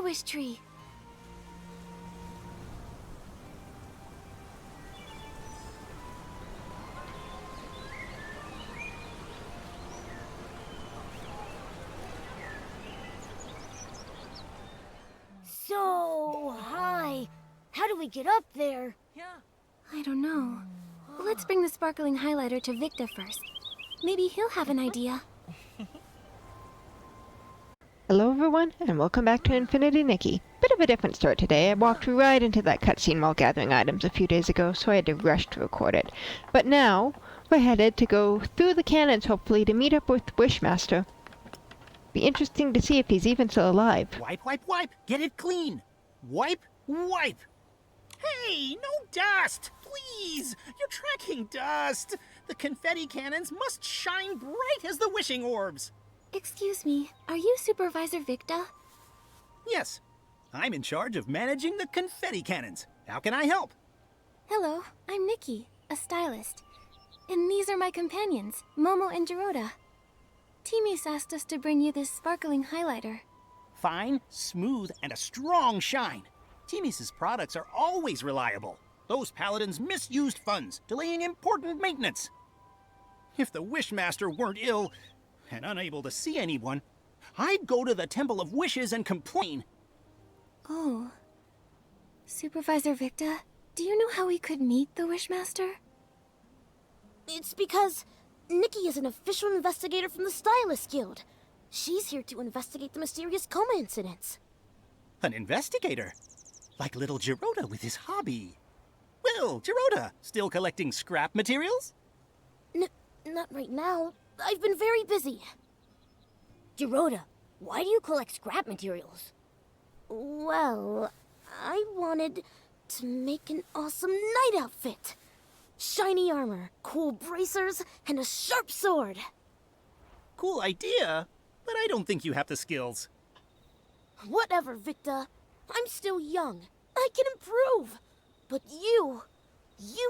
Millowish tree. So high. How do we get up there? I don't know. Let's bring the sparkling highlighter to Victa first. Maybe he'll have an idea. Hello everyone, and welcome back to Infinity Nikki. Bit of a different start today. I walked right into that cutscene while gathering items a few days ago, so I had to rush to record it. But now, we're headed to go through the cannons, hopefully, to meet up with Wishmaster. Be interesting to see if he's even still alive. Wipe, wipe, wipe! Get it clean! Wipe, wipe! Hey, no dust! Please! You're tracking dust! The confetti cannons must shine bright as the wishing orbs! Excuse me, are you Supervisor Victa? Yes, I'm in charge of managing the confetti cannons. How can I help? Hello, I'm Nikki, a stylist. And these are my companions, Momo and Giroda. Timmy's asked us to bring you this sparkling highlighter. Fine, smooth, and a strong shine. Timmy's products are always reliable. Those paladins misused funds, delaying important maintenance. If the Wishmaster weren't ill and unable to see anyone, I'd go to the Temple of Wishes and complain. Oh. Supervisor Victa, do you know how we could meet the Wishmaster? It's because Nikki is an official investigator from the Stylist Guild. She's here to investigate the mysterious coma incidents. An investigator? Like little Giroda with his hobby. Well, Giroda, still collecting scrap materials? Not right now. I've been very busy. Giroda, why do you collect scrap materials? Well, I wanted to make an awesome night outfit. Shiny armor, cool bracers, and a sharp sword. Cool idea, but I don't think you have the skills. Whatever, Victa. I'm still young. I can improve. But you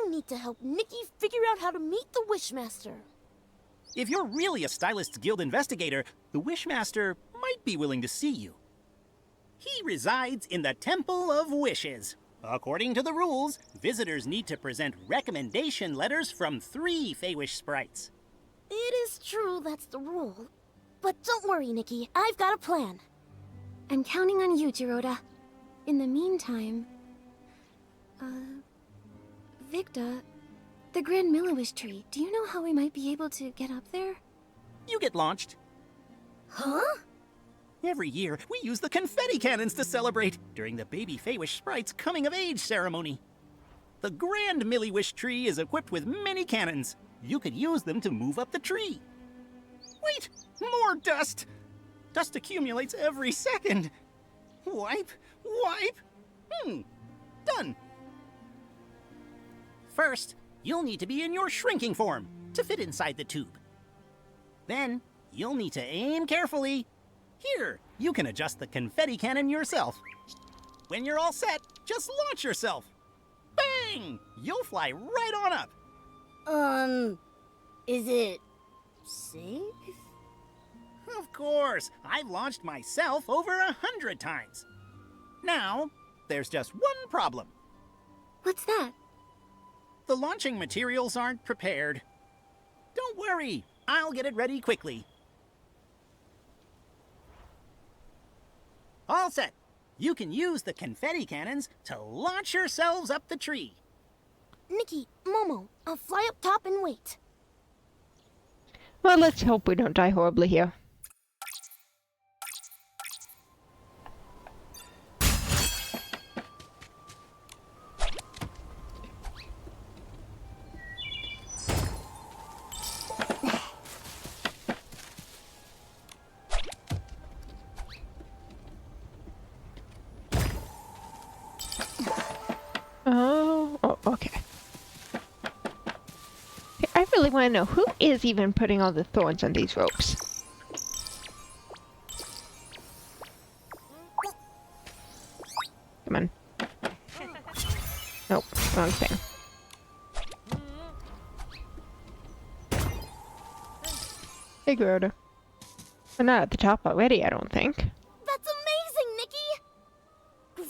need to help Nikki figure out how to meet the Wishmaster. If you're really a Stylist Guild investigator, the Wishmaster might be willing to see you. He resides in the Temple of Wishes. According to the rules, visitors need to present recommendation letters from 3 Feywish sprites. It is true that's the rule. But don't worry, Nikki. I've got a plan. I'm counting on you, Giroda. In the meantime... Victa, the Grand Millowish tree, do you know how we might be able to get up there? You get launched. Huh? Every year, we use the confetti cannons to celebrate during the baby Feywish sprite's coming-of-age ceremony. The Grand Millowish tree is equipped with many cannons. You could use them to move up the tree. Wait! More dust! Dust accumulates every second. Wipe, wipe. Done. First, you'll need to be in your shrinking form to fit inside the tube. Then, you'll need to aim carefully. Here, you can adjust the confetti cannon yourself. When you're all set, just launch yourself. Bang! You'll fly right on up. Is it safe? Of course, I've launched myself over 100 times. Now, there's just one problem. What's that? The launching materials aren't prepared. Don't worry, I'll get it ready quickly. All set. You can use the confetti cannons to launch yourselves up the tree. Nikki, Momo, I'll fly up top and wait. Well, let's hope we don't die horribly here. Oh, okay. I really want to know who is even putting all the thorns on these ropes. Come on. Nope, wrong thing. Hey, Giroda. We're not at the top already, I don't think. That's amazing, Nikki!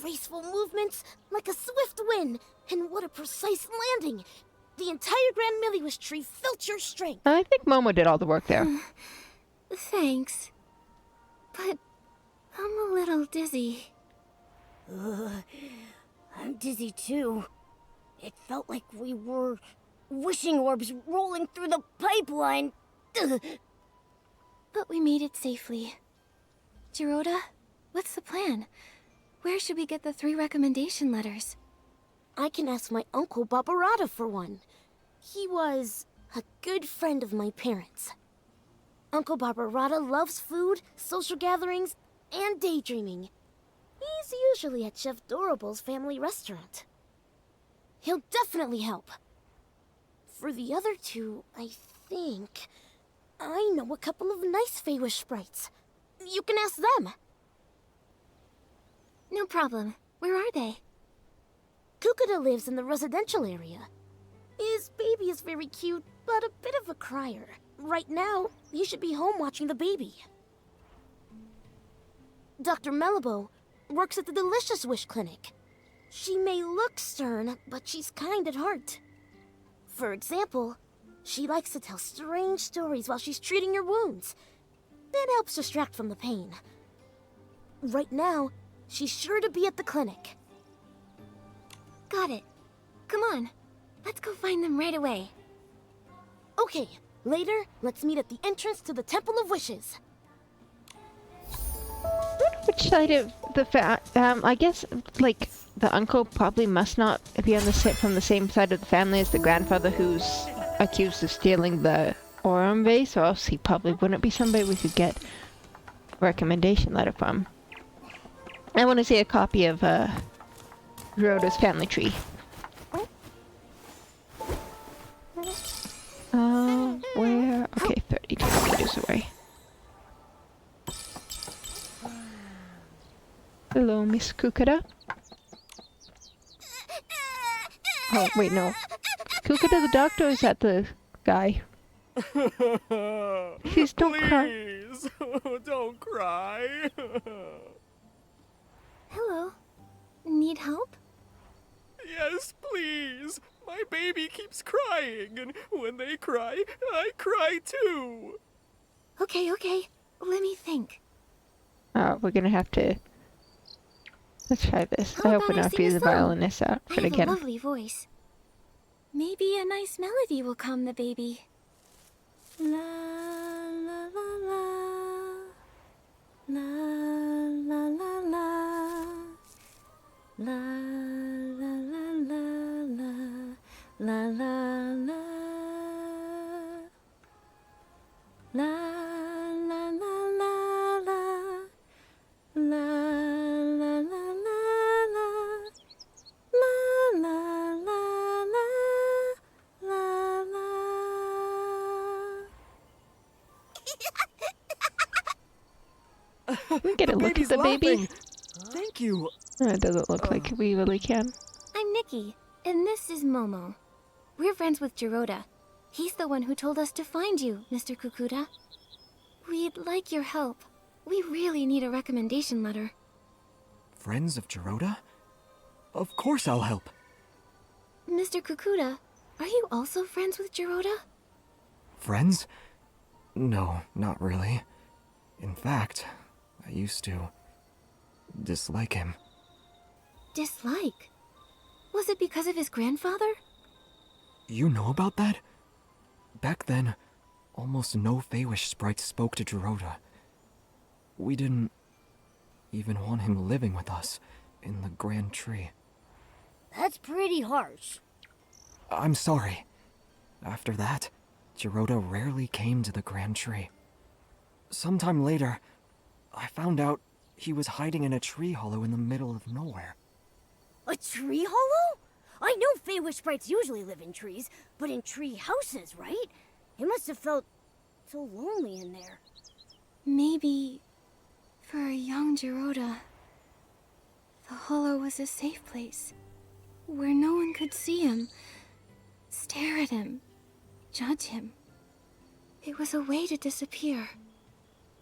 graceful movements, like a swift wind, and what a precise landing. The entire Grand Miliwish tree felt your strength. I think Momo did all the work there. Thanks. But I'm a little dizzy. I'm dizzy too. It felt like we were wishing orbs rolling through the pipeline. But we made it safely. Giroda, what's the plan? Where should we get the 3 recommendation letters? I can ask my uncle Barbarata for one. He was a good friend of my parents. Uncle Barbarata loves food, social gatherings, and daydreaming. He's usually at Chef Dorable's family restaurant. He'll definitely help. For the other 2, I think I know a couple of nice Feywish sprites. You can ask them. No problem. Where are they? Kukuda lives in the residential area. His baby is very cute, but a bit of a crier. Right now, he should be home watching the baby. Dr. Melibo works at the Delicious Wish Clinic. She may look stern, but she's kind at heart. For example, she likes to tell strange stories while she's treating your wounds. It helps distract from the pain. Right now, she's sure to be at the clinic. Got it. Come on. Let's go find them right away. Okay, later, let's meet at the entrance to the Temple of Wishes. Which side of the I guess, like, the uncle probably must not be on from the same side of the family as the grandfather who's accused of stealing the Aurum vase, or else he probably wouldn't be somebody we could get a recommendation letter from. I want to see a copy of Giroda's family tree. Where? Okay, 32 meters away. Hello, Miss Kukuda. Oh, wait, no. Kukuda the doctor, or is that the guy? Please don't cry. Please, don't cry. Hello. Need help? Yes, please. My baby keeps crying, and when they cry, I cry too. Okay. Let me think. We're gonna have to... Let's try this. How I hope about we're I not sing be a the song? violinist I outfit have again. a lovely voice. Maybe a nice melody will calm the baby. La la la la. La la la la. La la la la la. La la la. La la la la la. La la la la la. La la la la. La la. We get a look at the baby. Thank you. It doesn't look like we really can. I'm Nikki, and this is Momo. We're friends with Giroda. He's the one who told us to find you, Mr. Kukuda. We'd like your help. We really need a recommendation letter. Friends of Giroda? Of course I'll help. Mr. Kukuda, are you also friends with Giroda? Friends? No, not really. In fact, I used to dislike him. Dislike? Was it because of his grandfather? You know about that? Back then, almost no Feywish sprites spoke to Giroda. We didn't even want him living with us in the Grand Tree. That's pretty harsh. I'm sorry. After that, Giroda rarely came to the Grand Tree. Sometime later, I found out he was hiding in a tree hollow in the middle of nowhere. A tree hollow? I know Feywish sprites usually live in trees, but in tree houses, right? It must have felt so lonely in there. Maybe for a young Giroda, the hollow was a safe place where no one could see him, stare at him, judge him. It was a way to disappear,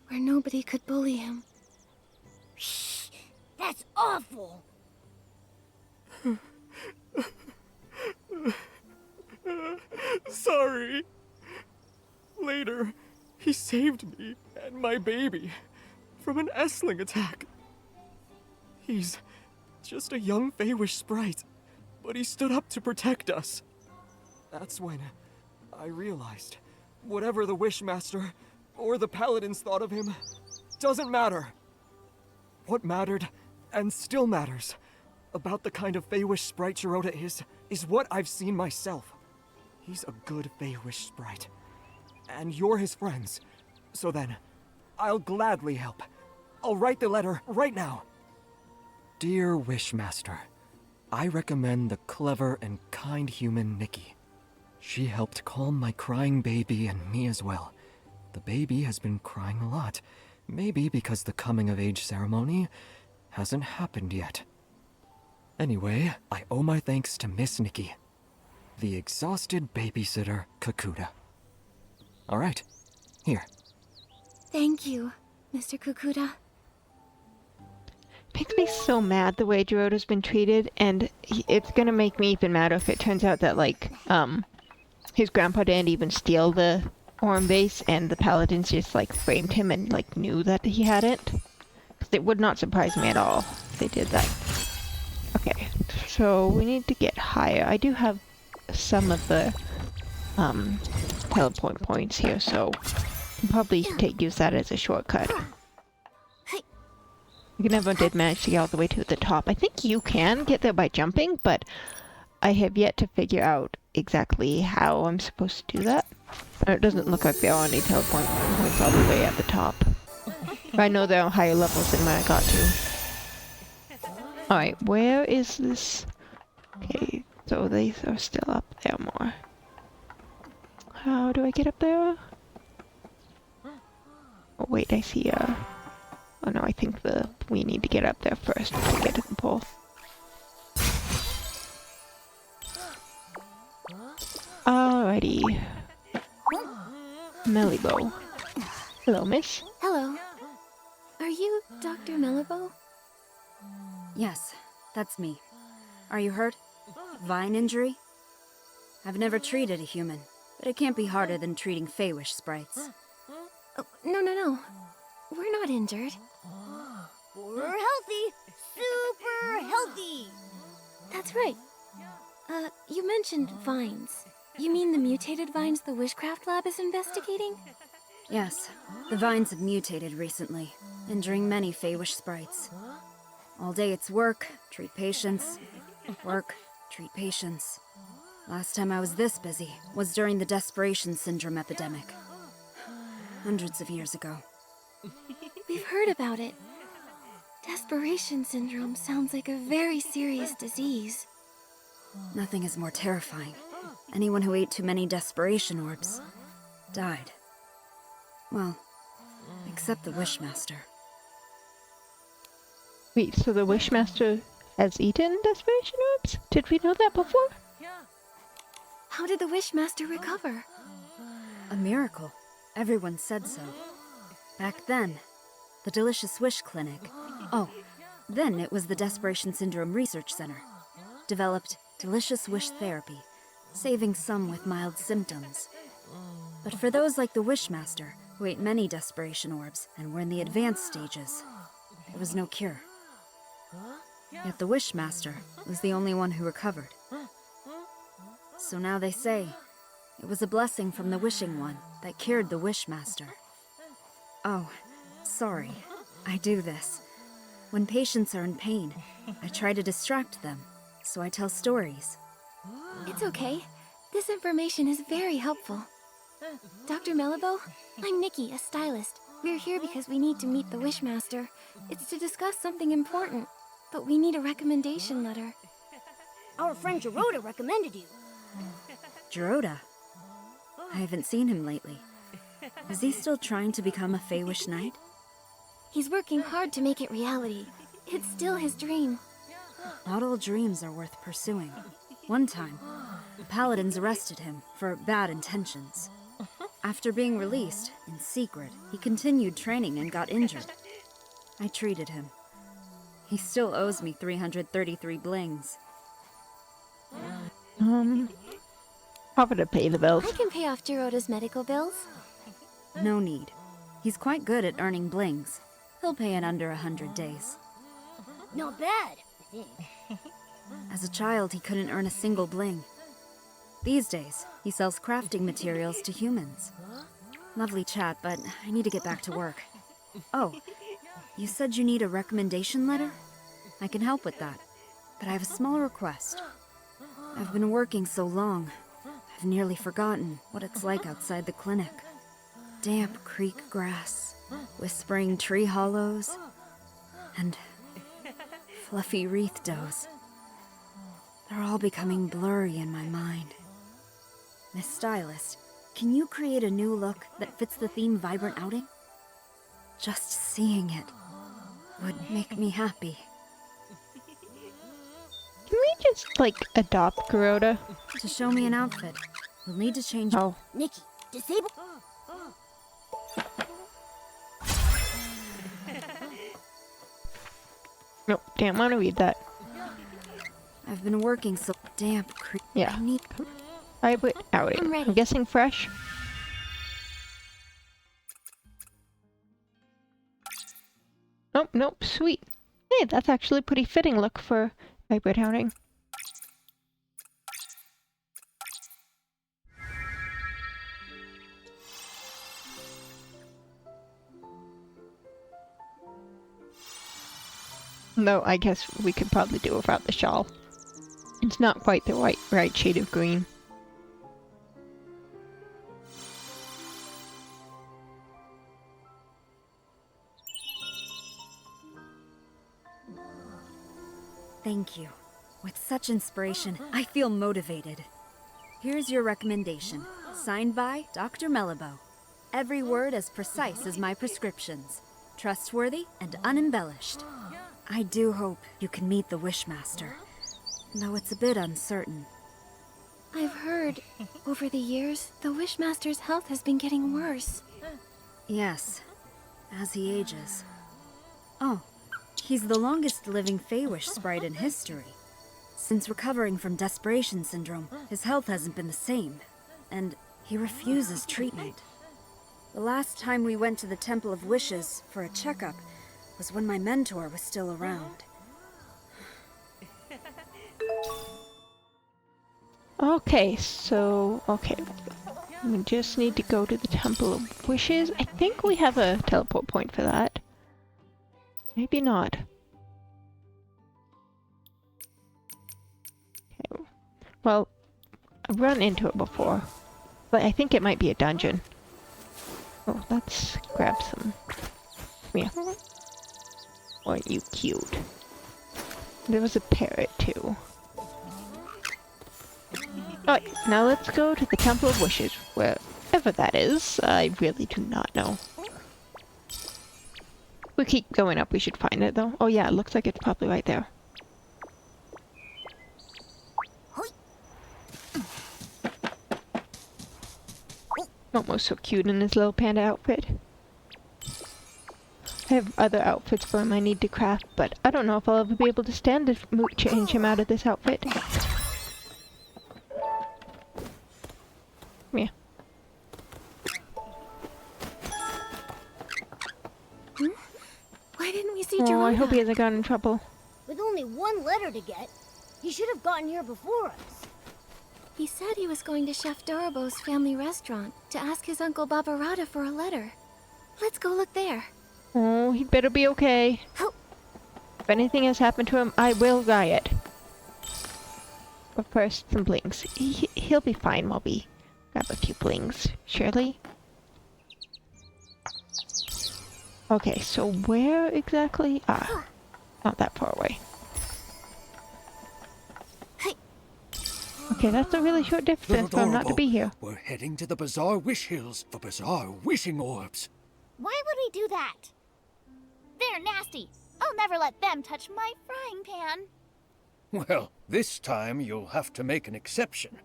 where nobody could bully him. Shh! That's awful! Sorry. Later, he saved me and my baby from an Essling attack. He's just a young Feywish sprite, but he stood up to protect us. That's when I realized whatever the Wishmaster or the Paladins thought of him doesn't matter. What mattered, and still matters, about the kind of Feywish sprite Giroda is what I've seen myself. He's a good Feywish sprite, and you're his friends. So then, I'll gladly help. I'll write the letter right now. Dear Wishmaster, I recommend the clever and kind human Nikki. She helped calm my crying baby and me as well. The baby has been crying a lot, maybe because the coming-of-age ceremony hasn't happened yet. Anyway, I owe my thanks to Miss Nikki, the exhausted babysitter Kakuda. Alright, here. Thank you, Mr. Kukuda. Makes me so mad the way Giroda's been treated, and it's gonna make me even madder if it turns out that, like, his grandpa didn't even steal the Orm base, and the Paladins just, like, framed him and, like, knew that he hadn't. 'Cause it would not surprise me at all if they did that. Okay, so we need to get higher. I do have some of the, teleport points here, so I'll probably use that as a shortcut. We never did manage to get all the way to the top. I think you can get there by jumping, but I have yet to figure out exactly how I'm supposed to do that. It doesn't look like there are any teleport points all the way at the top. I know there are higher levels than where I got to. Alright, where is this? Okay, so these are still up there more. How do I get up there? Oh wait, I see oh no, I think we need to get up there first to get to the pole. Alrighty. Mellybow. Hello, miss. Hello. Are you Dr. Mellibo? Yes, that's me. Are you hurt? Vine injury? I've never treated a human, but it can't be harder than treating Feywish sprites. Oh, no. We're not injured. We're healthy. Super healthy. That's right. You mentioned vines. You mean the mutated vines the Wishcraft Lab is investigating? Yes, the vines have mutated recently, injuring many Feywish sprites. All day it's work, treat patients. Work, treat patients. Last time I was this busy was during the Desperation Syndrome epidemic. Hundreds of years ago. We've heard about it. Desperation syndrome sounds like a very serious disease. Nothing is more terrifying. Anyone who ate too many desperation orbs died. Well, except the Wishmaster. Wait, so the Wishmaster has eaten Desperation Orbs? Did we know that before? How did the Wishmaster recover? A miracle. Everyone said so. Back then, the Delicious Wish Clinic. Oh, then it was the Desperation Syndrome Research Center. Developed Delicious Wish Therapy, saving some with mild symptoms. But for those like the Wishmaster, who ate many desperation orbs and were in the advanced stages, there was no cure. Yet the Wishmaster was the only one who recovered. So now they say, it was a blessing from the Wishing One that cured the Wishmaster. Oh, sorry, I do this. When patients are in pain, I try to distract them, so I tell stories. It's okay. This information is very helpful. Dr. Mellibo, I'm Nikki, a stylist. We're here because we need to meet the Wishmaster. It's to discuss something important, but we need a recommendation letter. Our friend Giroda recommended you. Giroda? I haven't seen him lately. Is he still trying to become a Feywish Knight? He's working hard to make it reality. It's still his dream. Not all dreams are worth pursuing. One time, the Paladins arrested him for bad intentions. After being released, in secret, he continued training and got injured. I treated him. He still owes me 333 blings. Offer to pay the bills. I can pay off Giroda's medical bills. No need. He's quite good at earning blings. He'll pay in under 100 days. Not bad, I think. As a child, he couldn't earn a single bling. These days, he sells crafting materials to humans. Lovely chat, but I need to get back to work. Oh, you said you need a recommendation letter? I can help with that, but I have a small request. I've been working so long, I've nearly forgotten what it's like outside the clinic. Damp creek grass, whispering tree hollows, and fluffy wreath doughs. They're all becoming blurry in my mind. Miss Stylist, can you create a new look that fits the theme Vibrant Outing? Just seeing it would make me happy. Can we just, like, adopt Giroda? To show me an outfit, you'll need to change... Oh. Nikki, disable... Nope, didn't want to read that. I've been working so damp creek... Yeah. I need... Vibrant outing. I'm ready. I'm guessing fresh. Nope, sweet. Hey, that's actually a pretty fitting look for vibrant outing. No, I guess we could probably do without the shawl. It's not quite the right shade of green. Thank you. With such inspiration, I feel motivated. Here's your recommendation. Signed by Dr. Mellibo. Every word as precise as my prescriptions. Trustworthy and unembellished. I do hope you can meet the Wishmaster, though it's a bit uncertain. I've heard, over the years, the Wishmaster's health has been getting worse. Yes, as he ages. Oh, he's the longest living Feywish sprite in history. Since recovering from Desperation Syndrome, his health hasn't been the same, and he refuses treatment. The last time we went to the Temple of Wishes for a checkup was when my mentor was still around. Okay, we just need to go to the Temple of Wishes. I think we have a teleport point for that. Maybe not. Okay. Well, I've run into it before, but I think it might be a dungeon. Oh, let's grab some. Come here. Aren't you cute? There was a parrot too. Alright, now let's go to the Temple of Wishes, wherever that is. I really do not know. If we keep going up, we should find it though. Oh yeah, it looks like it's probably right there. Almost so cute in his little panda outfit. I have other outfits for him I need to craft, but I don't know if I'll ever be able to stand to change him out of this outfit. Yeah. Why didn't we see Oh, Giroda? I hope he hasn't gotten in trouble. With only one letter to get, he should have gotten here before us. He said he was going to Chef Dorobo's family restaurant to ask his uncle Babarada for a letter. Let's go look there. Oh, he'd better be okay. Oh. If anything has happened to him, I will riot. But first, some blings. He'll be fine while we grab a few blings, surely. Okay, so where exactly? Ah, not that far away. Okay, that's a really short distance for him not to be here. We're heading to the Bazaar Wish Hills for Bazaar Wishing Orbs. Why would we do that? They're nasty. I'll never let them touch my frying pan. Well, this time you'll have to make an exception.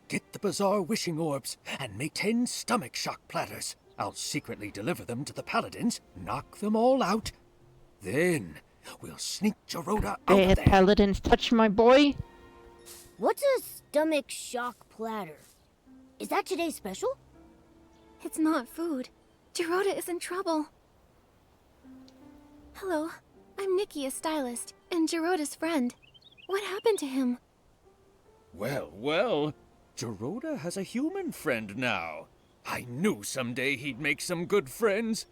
Get the Bazaar Wishing Orbs and make 10 stomach shock platters. I'll secretly deliver them to the paladins, knock them all out. Then we'll sneak Giroda out of there. Paladins touch my boy. What's a stomach shock platter? Is that today's special? It's not food. Giroda is in trouble. Hello, I'm Nikki, a stylist, and Giroda's friend. What happened to him? Well, well, Giroda has a human friend now. I knew someday he'd make some good friends.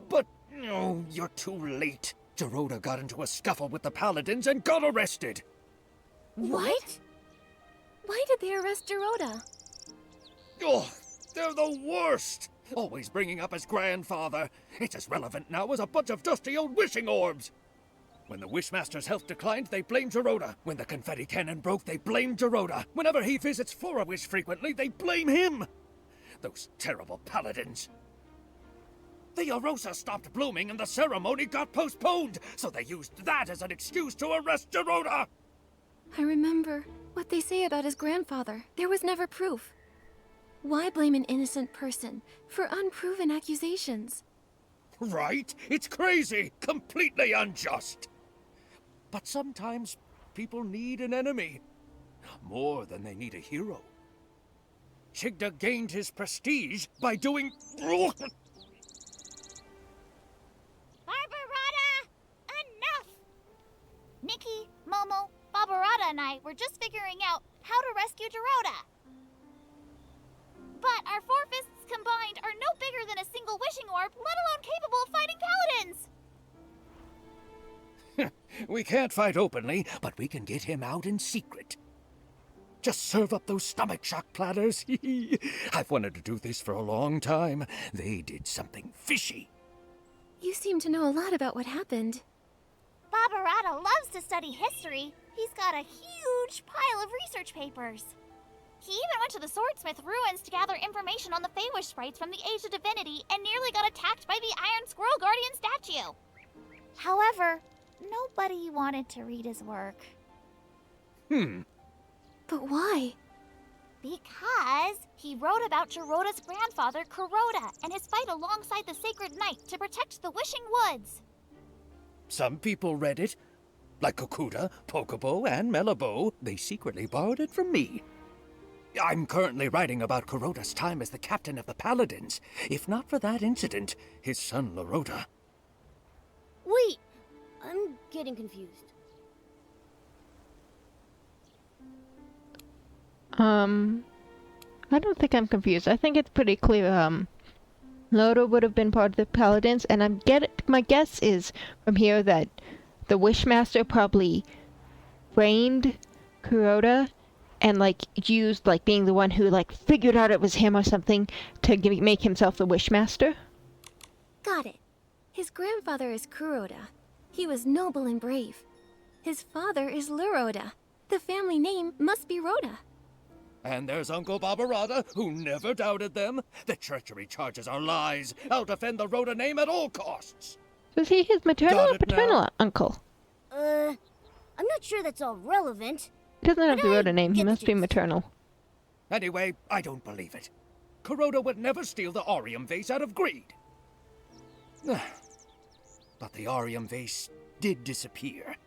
But, oh, you're too late. Giroda got into a scuffle with the Paladins and got arrested. What? Why did they arrest Giroda? Oh, they're the worst! Always bringing up his grandfather. It's as relevant now as a bunch of dusty old wishing orbs. When the Wishmaster's health declined, they blamed Giroda. When the confetti cannon broke, they blamed Giroda. Whenever he visits For-A-Wish frequently, they blame him. Those terrible Paladins. The Arosa stopped blooming and the ceremony got postponed, so they used that as an excuse to arrest Giroda. I remember what they say about his grandfather. There was never proof. Why blame an innocent person for unproven accusations? Right? It's crazy. Completely unjust. But sometimes people need an enemy. More than they need a hero. Chigda gained his prestige by doing... Barbarata! Enough! Nikki, Momo, Barbarata and I were just figuring out how to rescue Giroda. But our four fists combined are no bigger than a single wishing orb, let alone capable of fighting paladins! We can't fight openly, but we can get him out in secret. Just serve up those stomach shock platters. I've wanted to do this for a long time. They did something fishy. You seem to know a lot about what happened. Barbarata loves to study history. He's got a huge pile of research papers. He even went to the Swordsmith ruins to gather information on the Faelions sprites from the Age of Divinity and nearly got attacked by the Iron Squirrel Guardian statue. However, nobody wanted to read his work. But why? Because he wrote about Giroda's grandfather, Giroda, and his fight alongside the Sacred Knight to protect the Wishing Woods. Some people read it. Like Kokuda, Pokobo, and Melabo, they secretly borrowed it from me. I'm currently writing about Kuroda's time as the captain of the Paladins. If not for that incident, his son Larota. Wait, I'm getting confused. I don't think I'm confused. I think it's pretty clear, Loda would have been part of the Paladins, and my guess is from here that the Wishmaster probably trained Kuroda and, used, being the one who, figured out it was him or something to make himself the Wishmaster. Got it. His grandfather is Kuroda. He was noble and brave. His father is Liroda. The family name must be Rhoda. And there's Uncle Barbarata, who never doubted them. The treachery charges are lies. I'll defend the Rhoda name at all costs. So is he his maternal Got or it now? paternal uncle? I'm not sure that's all relevant. He doesn't have the I Rhoda name. He get the must be gist. maternal. Anyway, I don't believe it. Kuroda would never steal the Arium vase out of greed. But the Arium vase did disappear.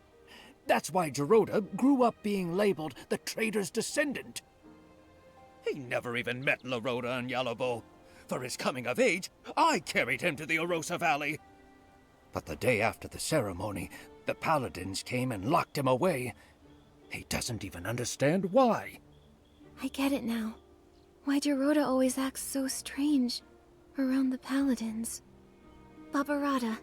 That's why Giroda grew up being labeled the traitor's descendant. He never even met Larota and Yalobo. For his coming of age, I carried him to the Arosa Valley. But the day after the ceremony, the Paladins came and locked him away. He doesn't even understand why. I get it now. Why Giroda always acts so strange around the Paladins. Barbarata,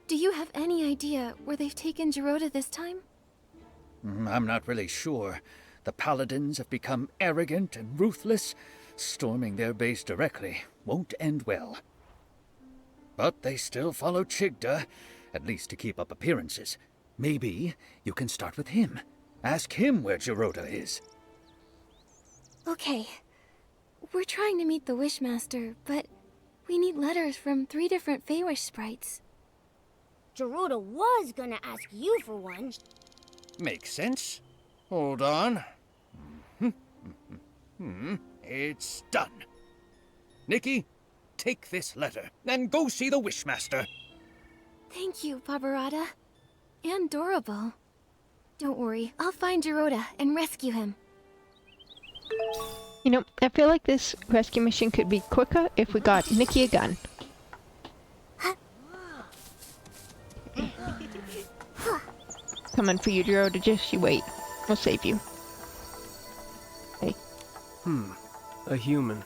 do you have any idea where they've taken Giroda this time? I'm not really sure. The Paladins have become arrogant and ruthless. Storming their base directly won't end well. But they still follow Chigda, at least to keep up appearances. Maybe you can start with him. Ask him where Giroda is. Okay. We're trying to meet the Wishmaster, but we need letters from 3 different Faelions sprites. Giroda was gonna ask you for one. Makes sense. Hold on. It's done. Nikki, take this letter and go see the Wishmaster. Thank you, Barbarata. And Dorable. Don't worry, I'll find Giroda and rescue him. You know, I feel like this rescue mission could be quicker if we got Nikki a gun. Coming for you, Giroda. Just you wait. We'll save you. Hey. A human.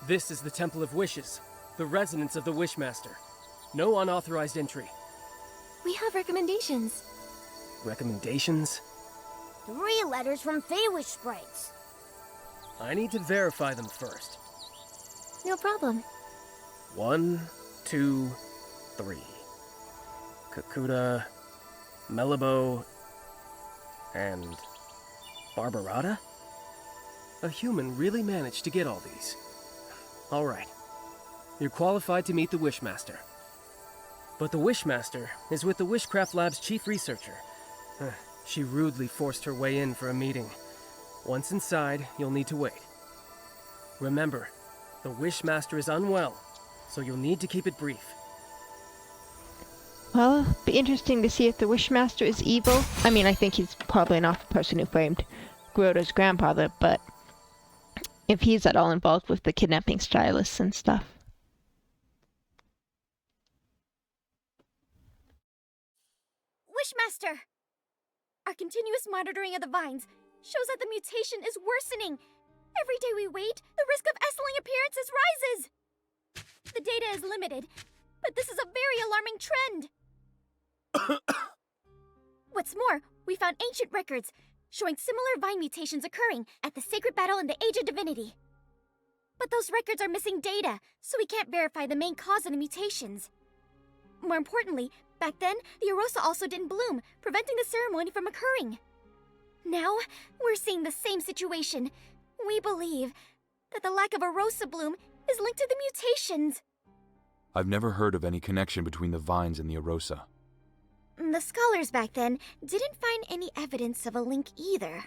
This is the Temple of Wishes, the residence of the Wishmaster. No unauthorized entry. We have recommendations. Recommendations? 3 letters from Feywish sprites. I need to verify them first. No problem. 1, 2, 3. Kakuta, Melabo, and Barbarata? A human really managed to get all these. Alright. You're qualified to meet the Wishmaster. But the Wishmaster is with the Wishcraft Lab's chief researcher. She rudely forced her way in for a meeting. Once inside, you'll need to wait. Remember, the Wishmaster is unwell, so you'll need to keep it brief. Well, it'll be interesting to see if the Wishmaster is evil. I mean, I think he's probably not the person who framed Giroda's grandfather, but if he's at all involved with the kidnapping stylists and stuff. Wishmaster! Our continuous monitoring of the vines shows that the mutation is worsening. Every day we wait, the risk of Essling appearances rises. The data is limited, but this is a very alarming trend. What's more, we found ancient records showing similar vine mutations occurring at the sacred battle in the Age of Divinity. But those records are missing data, so we can't verify the main cause of the mutations. More importantly, back then, the Arosa also didn't bloom, preventing the ceremony from occurring. Now, we're seeing the same situation. We believe that the lack of Arosa bloom is linked to the mutations. I've never heard of any connection between the vines and the Arosa. The scholars back then didn't find any evidence of a link either.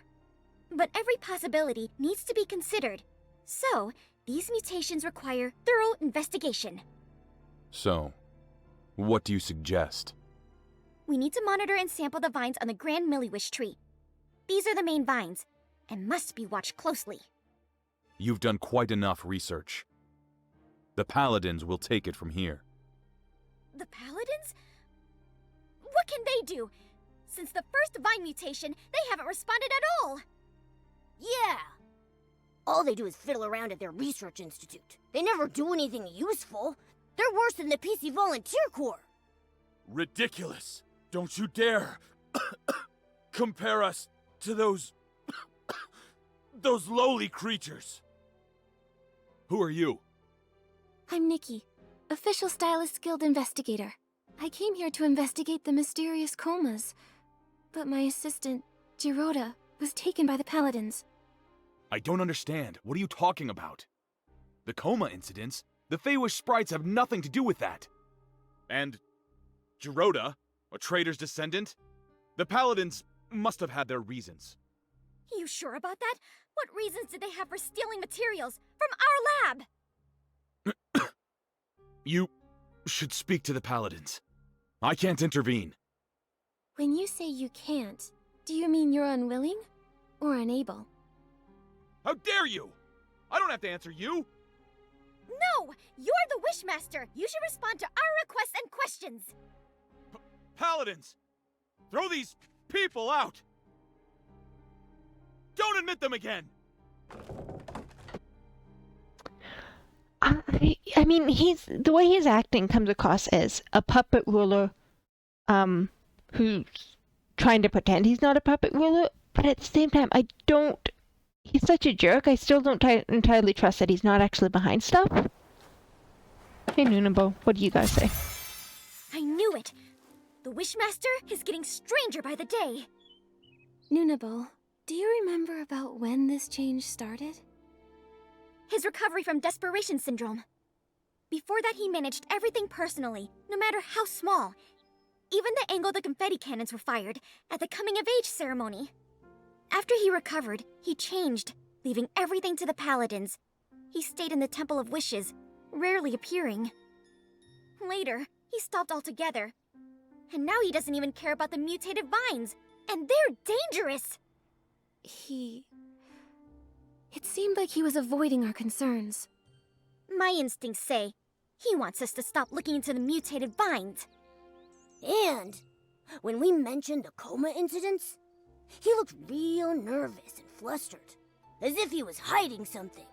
But every possibility needs to be considered. So, these mutations require thorough investigation. So, what do you suggest? We need to monitor and sample the vines on the Grand Milliwish tree. These are the main vines, and must be watched closely. You've done quite enough research. The Paladins will take it from here. The Paladins? What can they do? Since the first vine mutation, they haven't responded at all. Yeah. All they do is fiddle around at their research institute. They never do anything useful. They're worse than the PC Volunteer Corps. Ridiculous! Don't you dare compare us to those lowly creatures. Who are you? I'm Nikki, official Stylist Guild investigator. I came here to investigate the mysterious comas, but my assistant, Giroda, was taken by the Paladins. I don't understand. What are you talking about? The coma incidents? The Feywish sprites have nothing to do with that. And Giroda, a traitor's descendant? The Paladins must have had their reasons. You sure about that? What reasons did they have for stealing materials from our lab? You should speak to the Paladins. I can't intervene. When you say you can't, do you mean you're unwilling or unable? How dare you! I don't have to answer you! No! You're the Wishmaster! You should respond to our requests and questions! Paladins! Throw these people out! Don't admit them again! I mean, the way he's acting comes across as a puppet ruler, who's trying to pretend he's not a puppet ruler, but at the same time, he's such a jerk, I still don't entirely trust that he's not actually behind stuff. Hey, Nunabo, what do you guys say? I knew it! The Wishmaster is getting stranger by the day! Nunabo, do you remember about when this change started? His recovery from desperation syndrome. Before that, he managed everything personally, no matter how small. Even the angle the confetti cannons were fired at the coming-of-age ceremony. After he recovered, he changed, leaving everything to the Paladins. He stayed in the Temple of Wishes, rarely appearing. Later, he stopped altogether. And now he doesn't even care about the mutated vines, And they're dangerous! It seemed like he was avoiding our concerns. My instincts say he wants us to stop looking into the mutated vines. And when we mentioned the coma incidents, he looked real nervous and flustered, as if he was hiding something.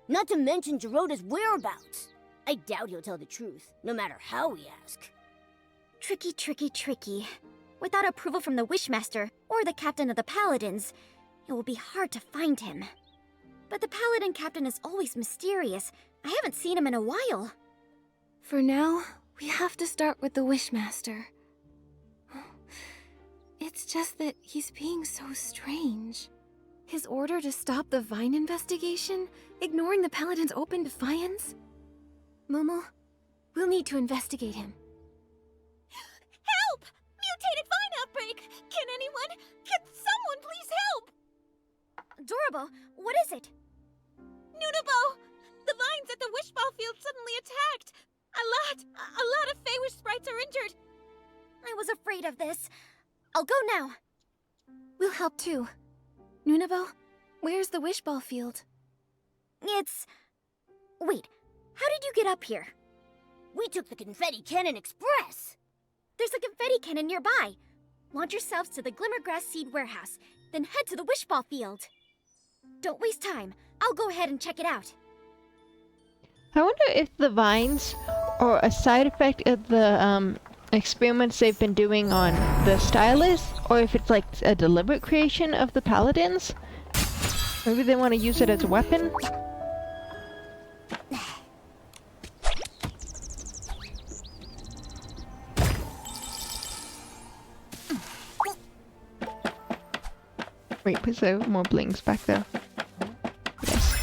Not to mention Giroda's whereabouts. I doubt he'll tell the truth, no matter how we ask. Tricky, tricky, tricky. Without approval from the Wishmaster or the captain of the Paladins, it will be hard to find him. But the Paladin captain is always mysterious. I haven't seen him in a while. For now, we have to start with the Wishmaster. It's just that he's being so strange. His order to stop the Vine investigation, ignoring the Paladin's open defiance? Momo, we'll need to investigate him. Help! Mutated vine outbreak! Can someone please help? Adorable, what is it? Nunabo! The vines at the Wishball Field suddenly attacked! A lot of Feywish sprites are injured! I was afraid of this. I'll go now. We'll help too. Nunabo, where's the Wishball Field? Wait, how did you get up here? We took the Confetti Cannon Express! There's a confetti cannon nearby. Launch yourselves to the Glimmergrass Seed Warehouse, then head to the Wishball Field. Don't waste time. I'll go ahead and check it out. I wonder if the vines are a side effect of the experiments they've been doing on the stylists, or if it's like a deliberate creation of the Paladins. Maybe they want to use it as a weapon. Wait, was there more blings back there? Yes.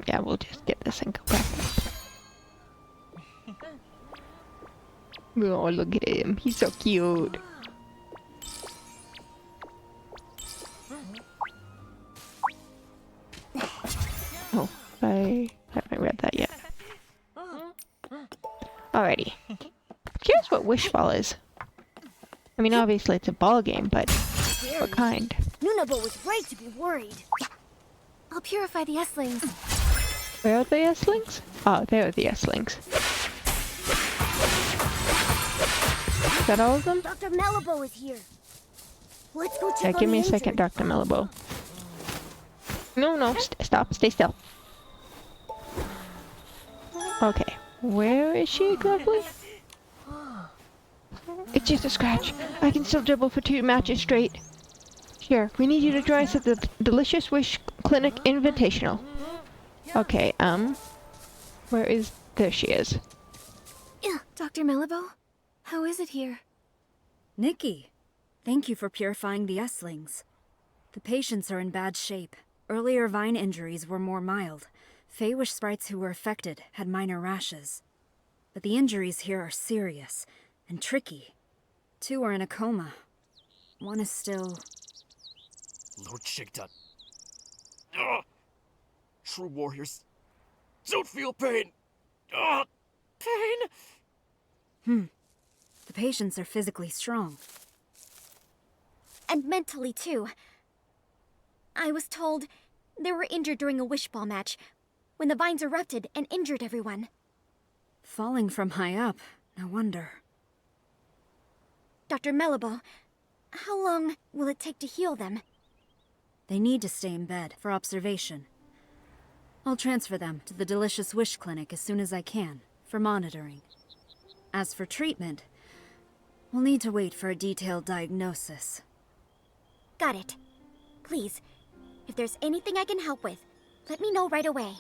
Yeah, we'll just get this and go back. Oh, look at him. He's so cute. Oh, I haven't read that yet. Alrighty. Curious what Wishball is. I mean, obviously it's a ball game, but what kind? Nunabo was right to be worried. I'll purify the S-lings. Where are the S-lings? Oh, there are the S-lings. Is that all of them? Dr. Malibo is here. Let's go check Yeah, on give me a the second, injured. Dr. Malibu. No, stop, stay still. Okay, where is she exactly? It's just a scratch. I can still dribble for 2 matches straight. Here, we need you to join us at the Delicious Wish Clinic Invitational. Okay, where is... There she is. Dr. Malibu, how is it here? Nikki, thank you for purifying the S-lings. The patients are in bad shape. Earlier vine injuries were more mild. Feywish sprites who were affected had minor rashes. But the injuries here are serious and tricky. 2 are in a coma. 1 is still... Lord Shigdut. Ugh. True warriors don't feel pain. Ugh. Pain? The patients are physically strong. And mentally, too. I was told they were injured during a wishball match, when the vines erupted and injured everyone. Falling from high up, no wonder. Dr. Malibu, how long will it take to heal them? They need to stay in bed for observation. I'll transfer them to the Delicious Wish Clinic as soon as I can, for monitoring. As for treatment, we'll need to wait for a detailed diagnosis. Got it. Please, if there's anything I can help with, let me know right away.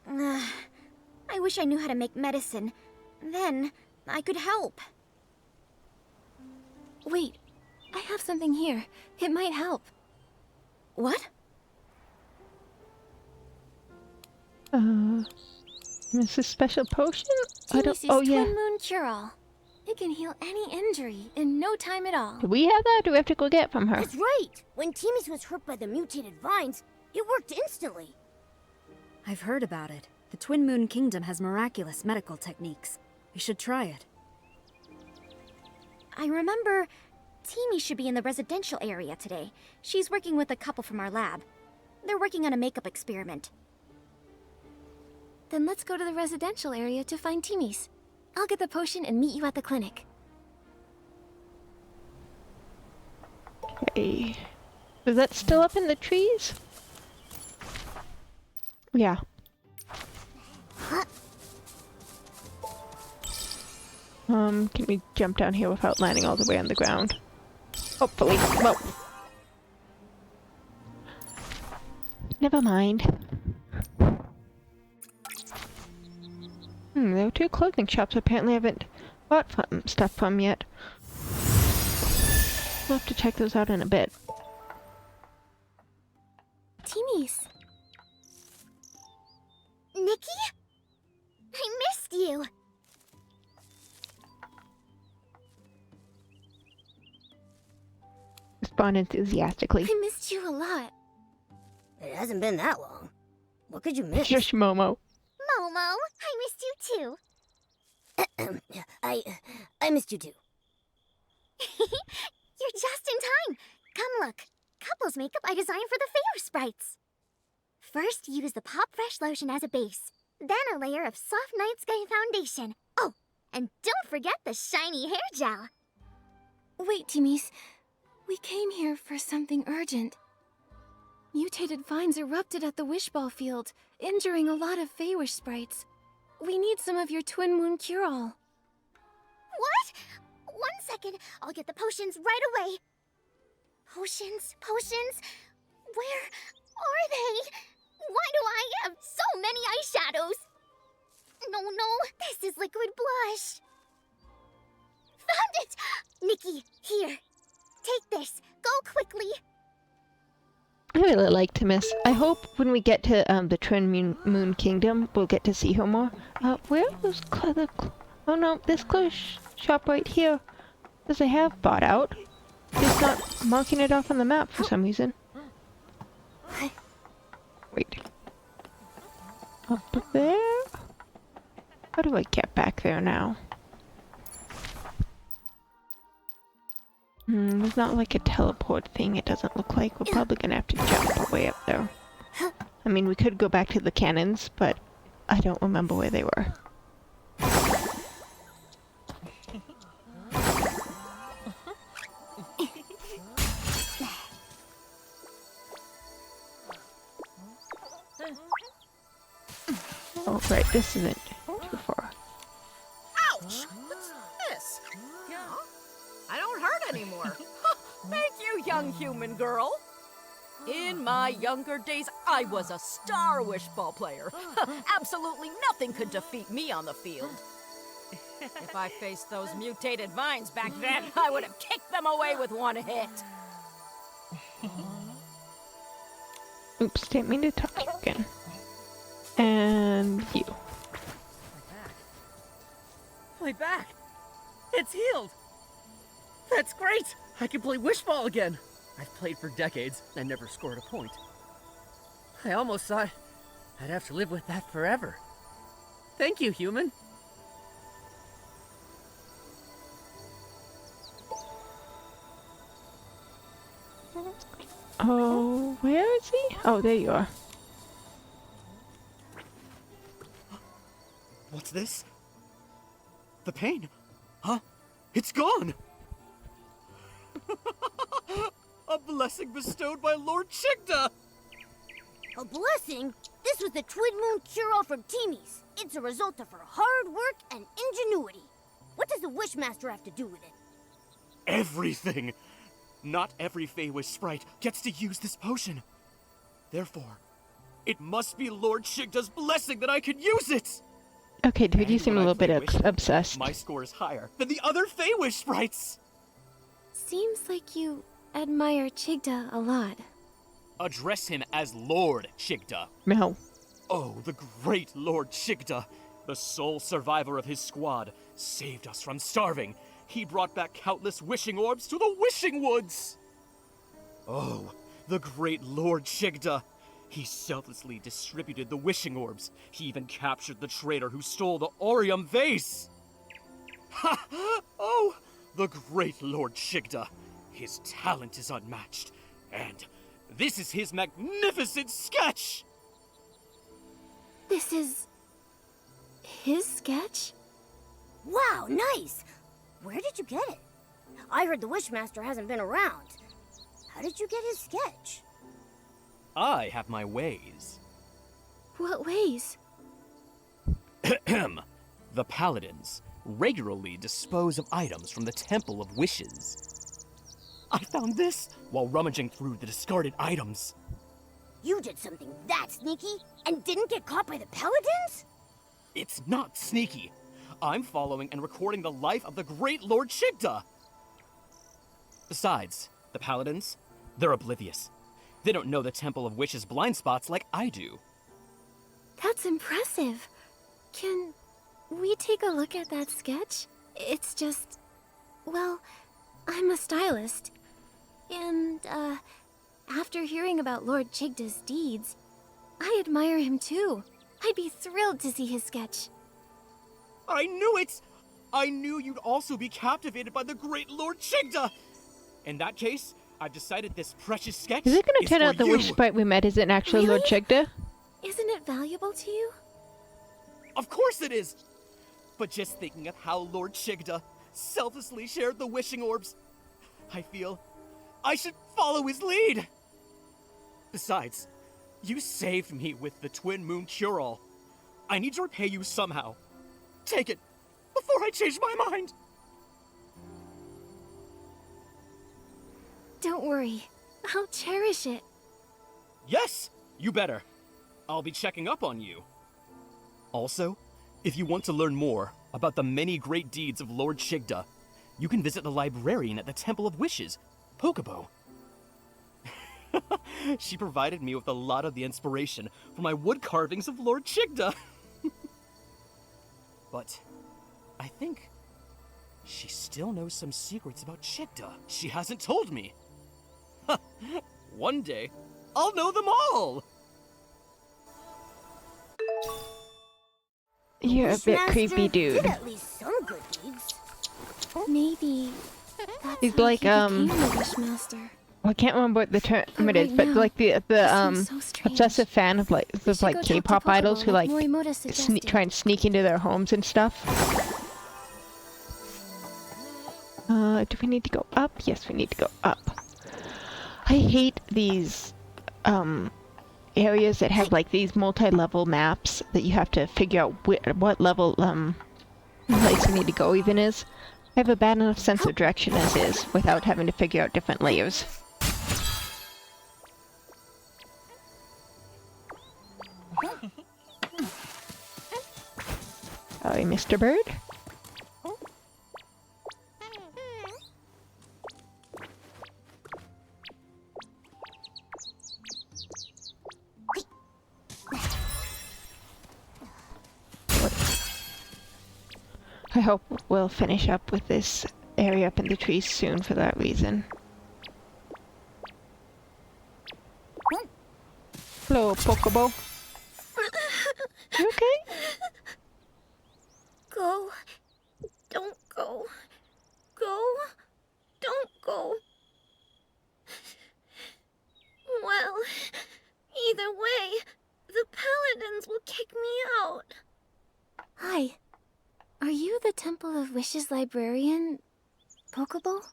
I wish I knew how to make medicine. Then, I could help. Wait, I have something here. It might help. What? Is this a special potion? Timothy's Oh, yeah. Twin Moon Cure-All. It can heal any injury in no time at all. Do we have that, or do we have to go get it from her? That's right! When Timmy's was hurt by the mutated vines, it worked instantly. I've heard about it. The Twin Moon Kingdom has miraculous medical techniques. We should try it. I remember Teamy should be in the residential area today. She's working with a couple from our lab. They're working on a makeup experiment. Then let's go to the residential area to find Teamy's. I'll get the potion and meet you at the clinic. Okay. Is that still up in the trees? Yeah. Can we jump down here without landing all the way on the ground? Hopefully. Whoa. Never mind. There are 2 clothing shops apparently I haven't bought stuff from yet. We'll have to check those out in a bit. Teamy's. Nikki? I missed you! Respond enthusiastically. I missed you a lot. It hasn't been that long. What could you miss? Just Momo. Momo, I missed you too. I missed you too. You're just in time. Come look. Couples makeup I designed for the Fair Sprites. First, use the Pop Fresh lotion as a base. Then a layer of soft night sky foundation. Oh, and don't forget the shiny hair gel. Wait, Timmy's. We came here for something urgent. Mutated vines erupted at the Wishball Field, injuring a lot of Feywish sprites. We need some of your Twin Moon cure-all. What? 1 second. I'll get the potions right away. Potions? Where are they? Why do I have so many eyeshadows? No, this is liquid blush. Found it! Nikki, here. Take this. Go quickly. I really like to miss. I hope when we get to the Twin Moon Kingdom, we'll get to see her more. Where are those oh no, this clothes shop right here. Does it have bought out? It's not marking it off on the map for some reason. Wait. Up there? How do I get back there now? There's not like a teleport thing, it doesn't look like. We're probably gonna have to jump our way up there. I mean, we could go back to the cannons, but I don't remember where they were. Oh, right, this isn't too far. Ouch! What's this? Huh? I don't hurt anymore. Thank you, young human girl. In my younger days, I was a star wishball player. Absolutely nothing could defeat me on the field. If I faced those mutated vines back then, I would have kicked them away with 1 hit. Oops, didn't mean to talk to you again. And you. My back! It's healed! That's great! I can play wishball again! I've played for decades and never scored a point. I almost thought I'd have to live with that forever. Thank you, human. Oh, where is he? Oh, there you are. What's this? The pain? Huh? It's gone! A blessing bestowed by Lord Chigda! A blessing? This was the Twin Moon cure-all from Teamy's. It's a result of her hard work and ingenuity. What does the Wishmaster have to do with it? Everything! Not every Feywish sprite gets to use this potion. Therefore, it must be Lord Chigda's blessing that I can use it! Okay, dude, you seem a little bit obsessed. My score is higher than the other Feywish sprites! Seems like you admire Chigda a lot. Address him as Lord Chigda. No. Oh, the great Lord Chigda, the sole survivor of his squad, saved us from starving. He brought back countless wishing orbs to the wishing woods. Oh, the great Lord Chigda. He selflessly distributed the wishing orbs. He even captured the traitor who stole the Orium vase. Ha! Oh, the great Lord Shigda. His talent is unmatched. And this is his magnificent sketch! This is his sketch? Wow, nice! Where did you get it? I heard the Wishmaster hasn't been around. How did you get his sketch? I have my ways. What ways? Ahem. The Paladins regularly dispose of items from the Temple of Wishes. I found this while rummaging through the discarded items. You did something that sneaky and didn't get caught by the Paladins? It's not sneaky. I'm following and recording the life of the great Lord Shigda. Besides, the Paladins, they're oblivious. They don't know the Temple of Wishes blind spots like I do. That's impressive. Can we take a look at that sketch? It's just... well, I'm a stylist. And, after hearing about Lord Chigda's deeds, I admire him too. I'd be thrilled to see his sketch. I knew it! I knew you'd also be captivated by the great Lord Chigda! In that case, I've decided this precious sketch Is it going to turn for out the you. wish sprite we met isn't actually Lord Chigda? Isn't it valuable to you? Of course it is! But just thinking of how Lord Chigda selflessly shared the wishing orbs, I feel I should follow his lead! Besides, you saved me with the Twin Moon Cure-All. I need to repay you somehow. Take it, before I change my mind! Don't worry. I'll cherish it. Yes, you better. I'll be checking up on you. Also, if you want to learn more about the many great deeds of Lord Chigda, you can visit the librarian at the Temple of Wishes, Pokobo. She provided me with a lot of the inspiration for my wood carvings of Lord Chigda. But I think she still knows some secrets about Chigda she hasn't told me. One day, I'll know them all! You're a bit Wishmaster creepy, dude. did at least some good deeds. Maybe that's He's how like, he became the Wishmaster. I can't remember what the term But it is, right but now, like the seems so strange. obsessive fan of like We those should like go talk to K-pop idols Pokobo, who like like Morimoto suggested. try and sneak into their homes and stuff. Do we need to go up? Yes, we need to go up. I hate these areas that have like these multi-level maps that you have to figure out what level place you need to go even is. I have a bad enough sense of direction as is without having to figure out different layers. Sorry, Mr. Bird. I hope we'll finish up with this area up in the trees soon for that reason. Hello, Pokobo. You okay? Go. Don't go. Go. Don't go. Well, either way, the Paladins will kick me out. Hi. Are you the Temple of Wishes librarian, Pokobo?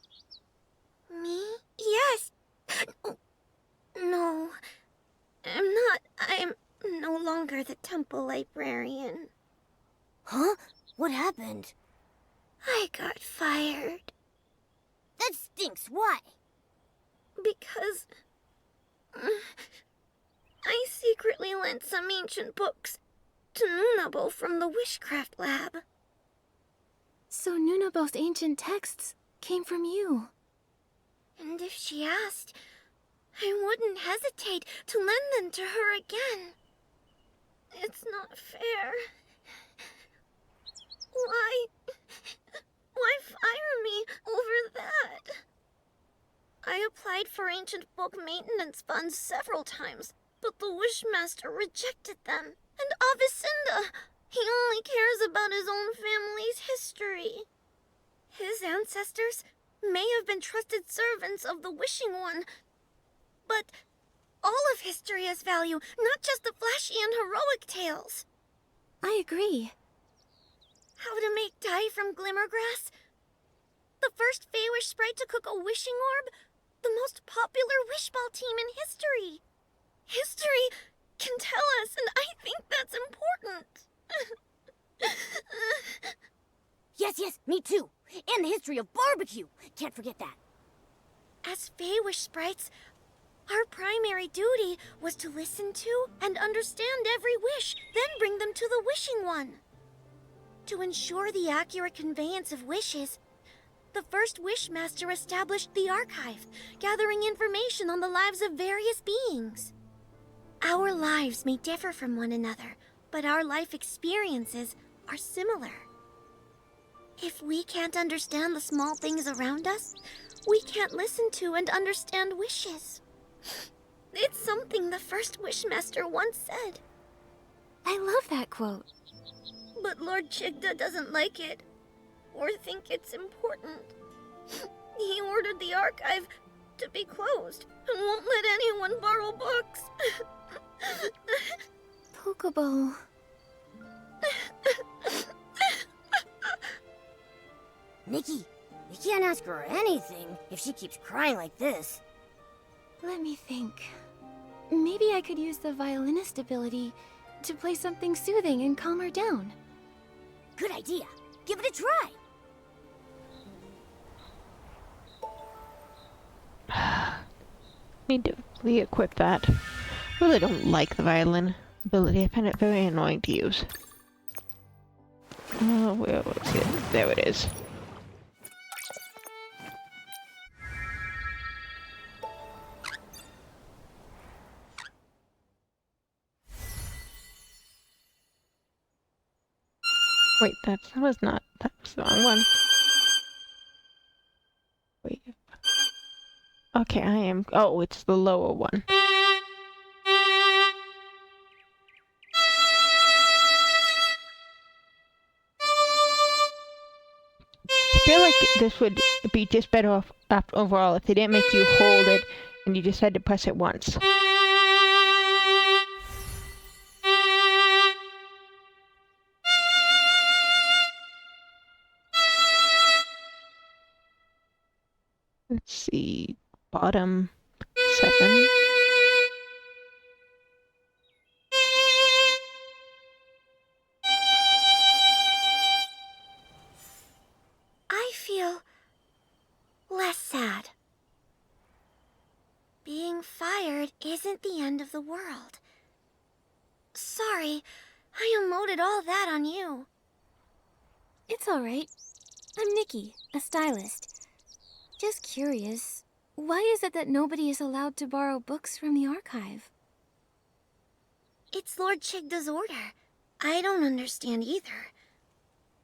Me? Yes. No. I'm not. I'm no longer the temple librarian. Huh? What happened? I got fired. That stinks. Why? Because I secretly lent some ancient books to Nunabo from the Wishcraft Lab. So Nunabo's ancient texts came from you. And if she asked, I wouldn't hesitate to lend them to her again. It's not fair. Why fire me over that? I applied for ancient book maintenance funds several times, But the Wishmaster rejected them. And Avicenda, he only cares about his own family's history. His ancestors may have been trusted servants of the Wishing One, but all of history has value, not just the flashy and heroic tales. I agree. How to make dye from glimmergrass? The first Feywish sprite to cook a wishing orb? The most popular wishball team in history. History can tell us, and I think that's important. Yes, me too. And the history of barbecue. Can't forget that. As Feywish sprites, our primary duty was to listen to and understand every wish, then bring them to the Wishing One. To ensure the accurate conveyance of wishes, the first Wishmaster established the archive, gathering information on the lives of various beings. Our lives may differ from one another, but our life experiences are similar. If we can't understand the small things around us, we can't listen to and understand wishes. It's something the first Wishmaster once said. I love that quote. But Lord Chigda doesn't like it, or think it's important. He ordered the archive to be closed, and won't let anyone borrow books. Pokeball. Nikki, you can't ask her anything if she keeps crying like this. Let me think. Maybe I could use the violinist ability to play something soothing and calm her down. Good idea. Give it a try. Need to re-equip that. Really don't like the violin ability. I find it very annoying to use. Where was it? There it is. Wait, that was not. That was the wrong one. Wait. Okay, I am. Oh, it's the lower one. I feel like this would be just better off overall if they didn't make you hold it and you just had to press it once. Let's see, bottom 7. I feel less sad. Being fired isn't the end of the world. Sorry, I emoted all that on you. It's alright. I'm Nikki, a stylist. Just curious, why is it that nobody is allowed to borrow books from the archive? It's Lord Chigda's order. I don't understand either.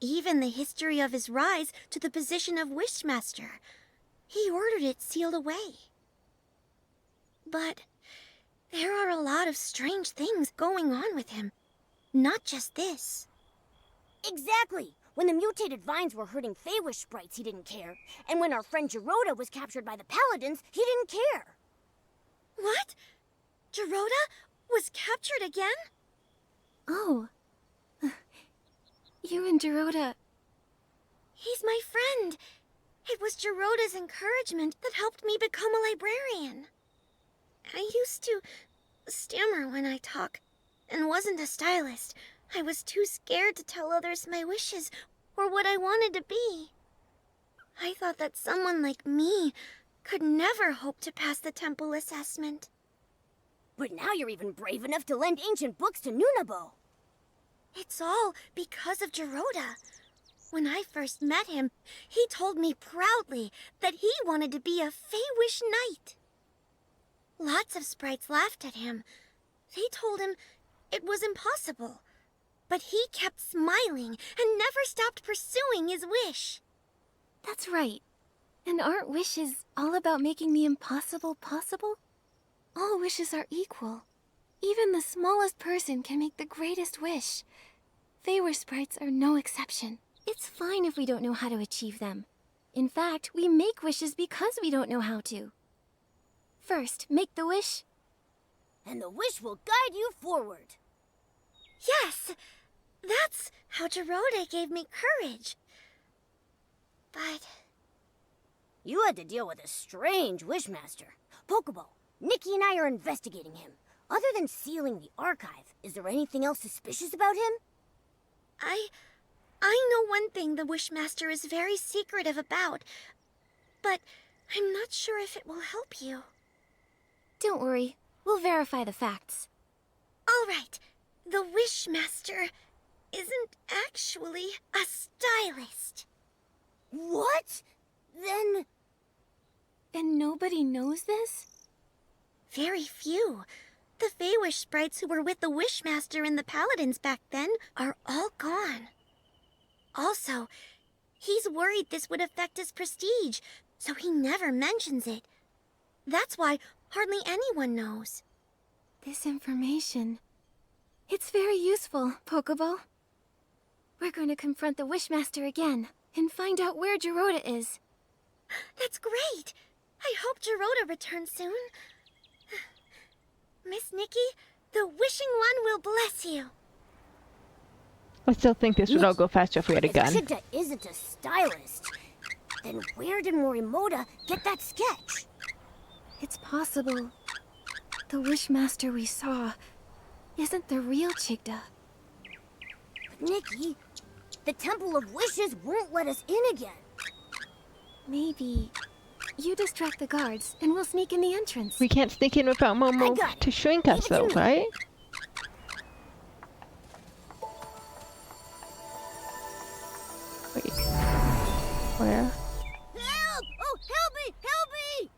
Even the history of his rise to the position of Wishmaster, he ordered it sealed away. But there are a lot of strange things going on with him. Not just this. Exactly! When the mutated vines were hurting Feywish sprites, he didn't care. And when our friend Giroda was captured by the paladins, he didn't care. What? Giroda was captured again? Oh. You and Giroda... He's my friend. It was Giroda's encouragement that helped me become a librarian. I used to stammer when I talk, and wasn't a stylist. I was too scared to tell others my wishes or what I wanted to be. I thought that someone like me could never hope to pass the temple assessment. But now you're even brave enough to lend ancient books to Nunabo. It's all because of Giroda. When I first met him, he told me proudly that he wanted to be a Feywish knight. Lots of sprites laughed at him. They told him it was impossible. But he kept smiling and never stopped pursuing his wish. That's right. And aren't wishes all about making the impossible possible? All wishes are equal. Even the smallest person can make the greatest wish. Feywish sprites are no exception. It's fine if we don't know how to achieve them. In fact, we make wishes because we don't know how to. First, make the wish. And the wish will guide you forward. Yes! That's how Giroda gave me courage. But... You had to deal with a strange wishmaster. Pokeball, Nikki and I are investigating him. Other than sealing the archive, is there anything else suspicious about him? I know one thing the Wishmaster is very secretive about, but I'm not sure if it will help you. Don't worry, we'll verify the facts. All right, the Wishmaster isn't actually a stylist. What? Then... And nobody knows this? Very few. The Feywish sprites who were with the Wishmaster and the Paladins back then are all gone. Also, he's worried this would affect his prestige, so he never mentions it. That's why hardly anyone knows. This information... It's very useful, Pokeball. We're going to confront the Wishmaster again and find out where Giroda is. That's great! I hope Giroda returns soon. Miss Nikki, the Wishing One will bless you. I still think this would all go faster if we had a gun. If Chigda isn't a stylist, then where did Morimoto get that sketch? It's possible the Wishmaster we saw isn't the real Chigda. But Nikki, the Temple of Wishes won't let us in again. Maybe you distract the guards and we'll sneak in the entrance. We can't sneak in without Momo to shrink us though, right? Wait. Where? Help! Oh, help me! Help me!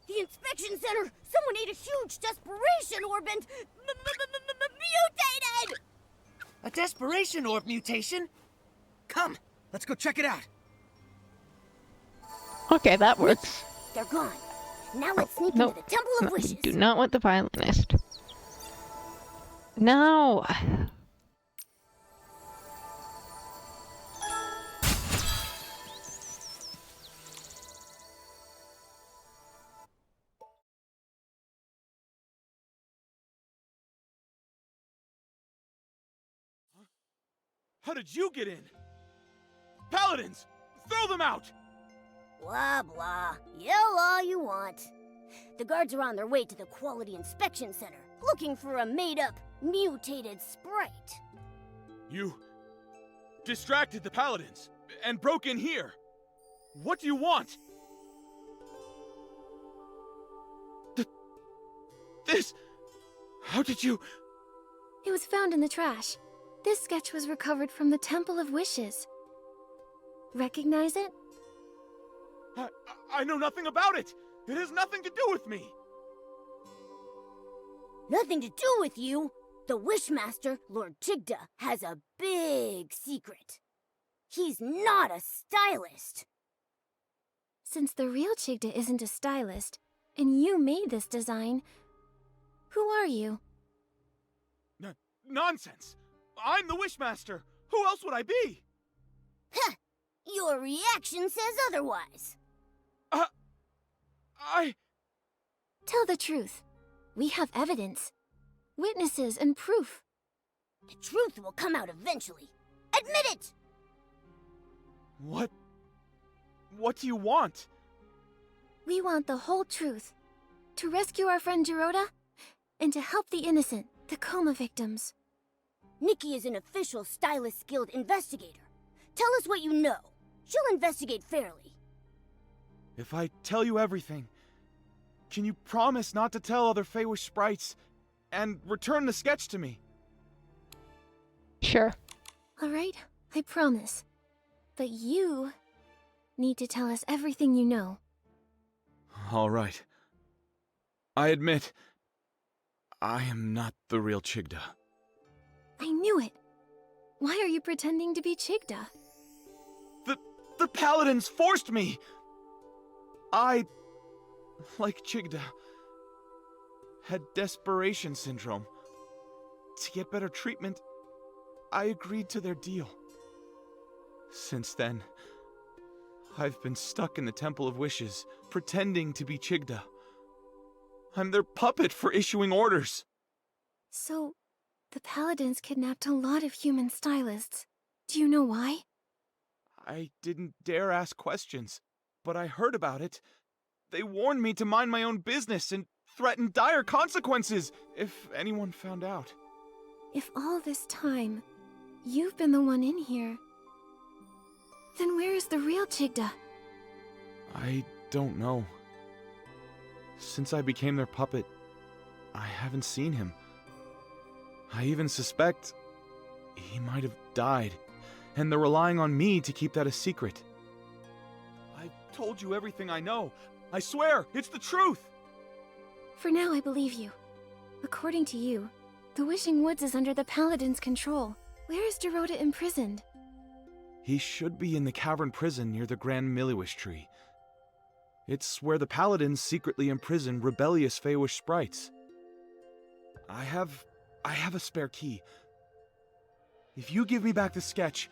The inspection center! Someone ate a huge desperation orb and mutated! A desperation orb mutation? Come, let's go check it out. Okay, that works. They're gone. Now let's sneak Nope. into the Temple of Wishes. Do not want the violinist. No. How did you get in? Paladins! Throw them out! Blah, blah. Yell all you want. The guards are on their way to the Quality Inspection Center, looking for a made-up, mutated sprite. You distracted the Paladins and broke in here. What do you want? This... How did you... It was found in the trash. This sketch was recovered from the Temple of Wishes. Recognize it? I know nothing about it! It has nothing to do with me! Nothing to do with you? The Wishmaster, Lord Chigda, has a big secret. He's not a stylist. Since the real Chigda isn't a stylist, and you made this design, who are you? Nonsense! I'm the Wishmaster! Who else would I be? Heh! Your reaction says otherwise. Tell the truth. We have evidence. Witnesses and proof. The truth will come out eventually. Admit it! What do you want? We want the whole truth. To rescue our friend Giroda, and to help the innocent, the coma victims. Nikki is an official Stylist Guild investigator. Tell us what you know. She'll investigate fairly. If I tell you everything, can you promise not to tell other Feywish sprites and return the sketch to me? Sure. All right, I promise. But you need to tell us everything you know. All right. I admit, I am not the real Chigda. I knew it. Why are you pretending to be Chigda? The Paladins forced me! I, like Chigda, had desperation syndrome. To get better treatment, I agreed to their deal. Since then, I've been stuck in the Temple of Wishes, pretending to be Chigda. I'm their puppet for issuing orders. So, the Paladins kidnapped a lot of human stylists. Do you know why? I didn't dare ask questions, but I heard about it. They warned me to mind my own business and threatened dire consequences if anyone found out. If all this time, you've been the one in here, then where is the real Chigda? I don't know. Since I became their puppet, I haven't seen him. I even suspect he might have died, and they're relying on me to keep that a secret. I've told you everything I know. I swear, it's the truth! For now, I believe you. According to you, the Wishing Woods is under the Paladins' control. Where is Giroda imprisoned? He should be in the cavern prison near the Grand Milliwish tree. It's where the Paladins secretly imprison rebellious Faewish sprites. I have a spare key. If you give me back the sketch,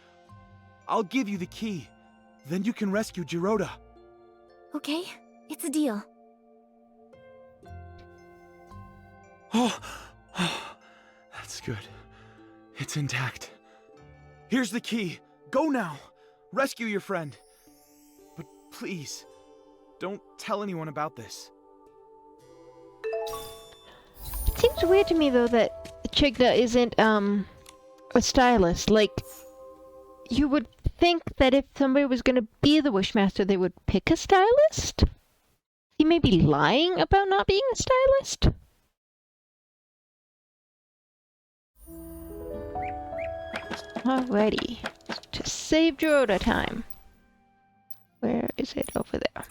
I'll give you the key. Then you can rescue Giroda. Okay, it's a deal. Oh, that's good. It's intact. Here's the key. Go now. Rescue your friend. But please, don't tell anyone about this. It seems weird to me, though, that Chigda isn't, a stylist. Like, you would think that if somebody was gonna be the Wishmaster, they would pick a stylist? He may be lying about not being a stylist? Alrighty. To save Giroda time. Where is it? Over there.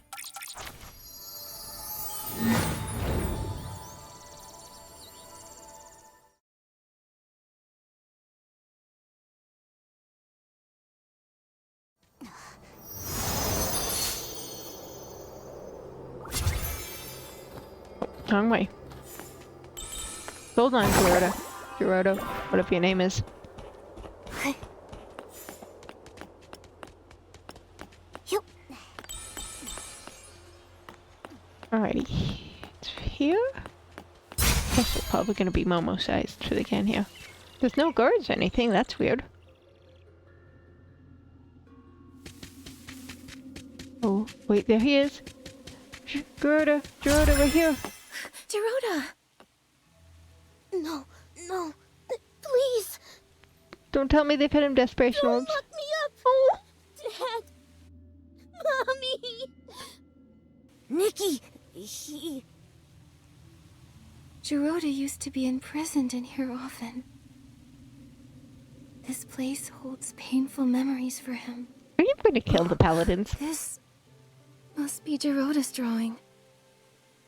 Wrong way. Hold on, Giroda. Giroda, whatever your name is. Alrighty. It's here? Guess we're probably gonna be Momo-sized so they can hear. There's no guards or anything, that's weird. Oh, wait, there he is. Giroda, we're here. Giroda! No, no, please. Don't tell me they've hit him desperation orbs. Lock me up! Oh. Dad! Mommy! Nikki, he... Giroda used to be imprisoned in here often. This place holds painful memories for him. Are you going to kill the Paladins? This must be Giroda's drawing.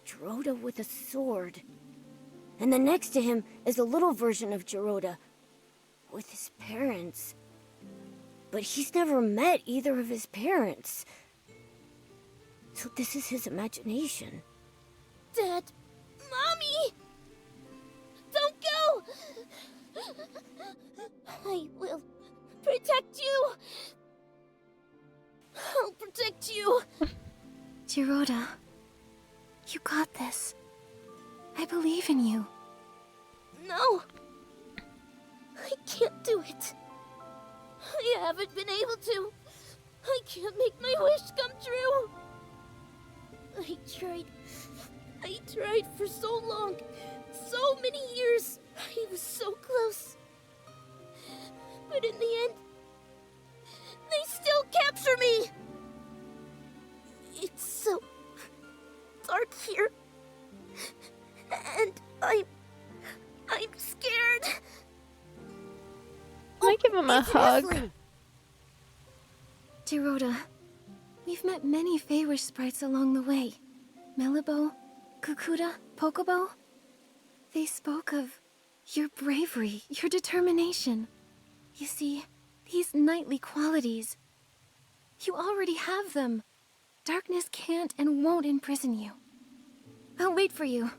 Giroda with a sword. And then next to him is a little version of Giroda with his parents. But he's never met either of his parents. So this is his imagination. Dad! Mommy! Don't go! I will protect you! I'll protect you! Giroda, you got this. I believe in you. No! I can't do it. I haven't been able to. I can't make my wish come true. I tried for so long. So many years. I was so close. But in the end, they still capture me. It's so dark here. And I'm scared. Can I give him a hug? Leslie. Giroda, we've met many Faewish sprites along the way. Melibo, Kukuda, Pokobo. They spoke of your bravery, your determination. You see, these knightly qualities, you already have them. Darkness can't and won't imprison you. I'll wait for you.